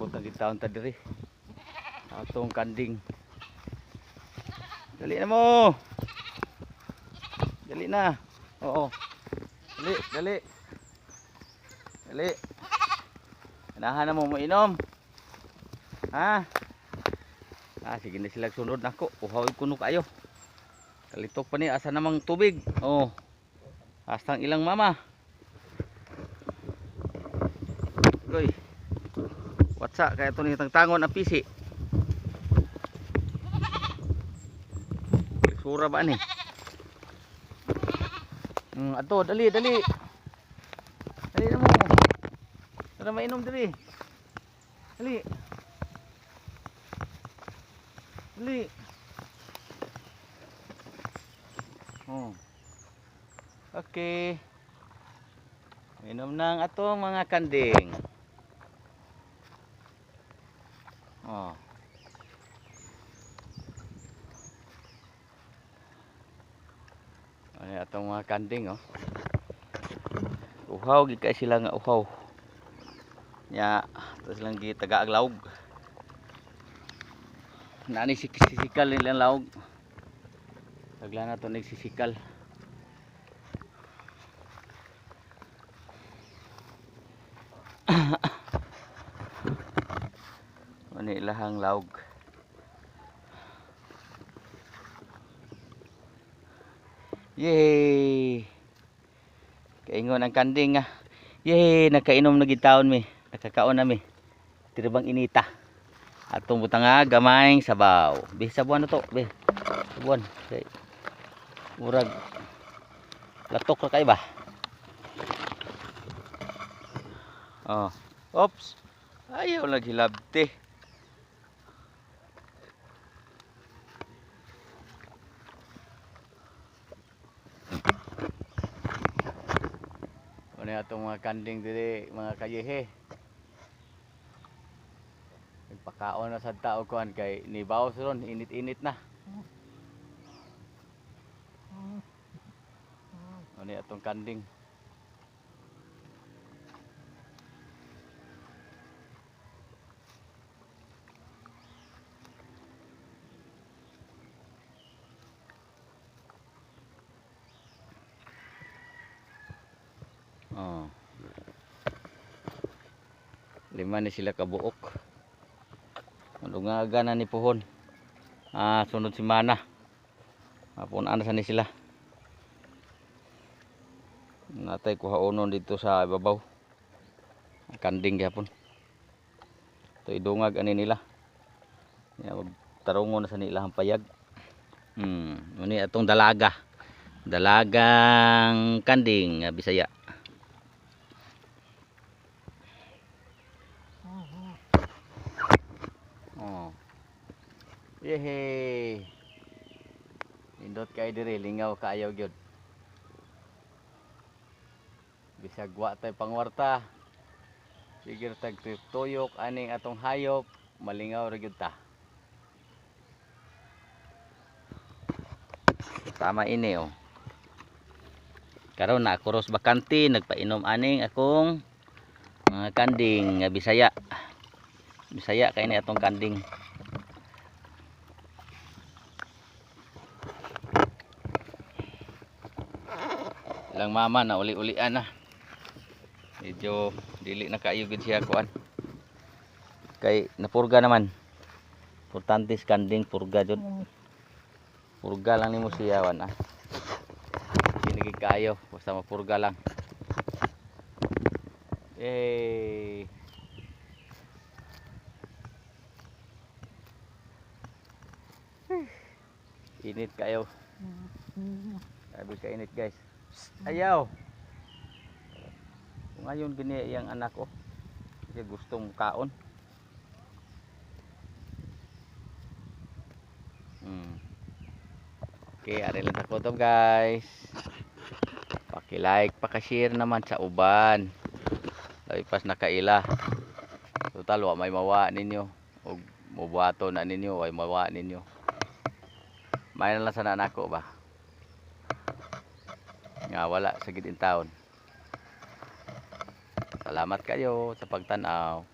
sunod na gitawon ta diri. Atong kanding. Dali na mo. Dali na. Oo. Dali, dali. Dali. Ganahan na mo inom. Ha? Sige na sila sunod nako. Uhawin kuno kayo. Kalitok pa ni asa namang tubig. Oh. Hastang ilang mama. Goy. Watsa kaya ito nitang tangon ang pisi. Sura ba ni? Ato, dali, dali. Dali na mo. Para mainom dali. Dali. Dali. Oh. Okay. Inom ng atong mga kanding. Oh. Ano atong mga kanding oh. Uhaw gid kay sila nga uhaw. Nya, tapos lang gi taga laog. Nani sisikal nilang laog. Tagla na to nagsisikal. Ano ilahang laog. Yay! Kaingon ang kanding nga. Yay! Nakainom na gitawon mi. Nakakaon na mi. Tiribang inita. Atong butang nga gamayng sabaw. Be sabuan na to, be. Sabuan. Okay. Murag latok ra kay ba? Oh. Oops. Ayaw lagi labte. Ano atong mga kanding diri, mga kayehe. Nagpakaon na sa tao kuan kay nibaw ron, init-init na. Ano atong kanding. Oh. 5 ni sila kabuok. Malungaga na ni pohon. Sunod semana. Mapunan sa ni sila. Natay kuhaonon dito sa ibabaw. Kanding gyapon. Ito idungag ani nila. Ya tarungon na sa nilang payag. Muni atong dalaga. Dalagang kanding Bisaya. Oh. Yehey. Indot kay diri lingaw kaayaw gyud. Bisag wa tay pangwarta. Sigir tag tuyok aning atong hayop, malingaw ra gyud ta. Tama ini oh. Karon na kuros bakante nagpainom aning akong mga kanding nga Bisaya. Bisaya kay ni atong kanding. Ilang mama na uli-ulian na. Medyo dili na kaayo gid siya kuan. Kay napurga naman. Importante kanding purga jud. Purga lang nimo siya wan ah. Hindi kayo basta mapurga lang. Yay! Init kayo. Sabi ka init guys. Ayaw. Ngayon gini yang anak ko. Kasi gustong kaon. Okay, ari lang ako to guys. Paki-like, paki-share naman sa uban. Labi pas nakaila. Total wa may mawa ninyo. Og mubuhaton na ninyo, way mawa ninyo. May na lang sana nako ba. Nga wala sa gid in town. Salamat kayo sa pagtanaw.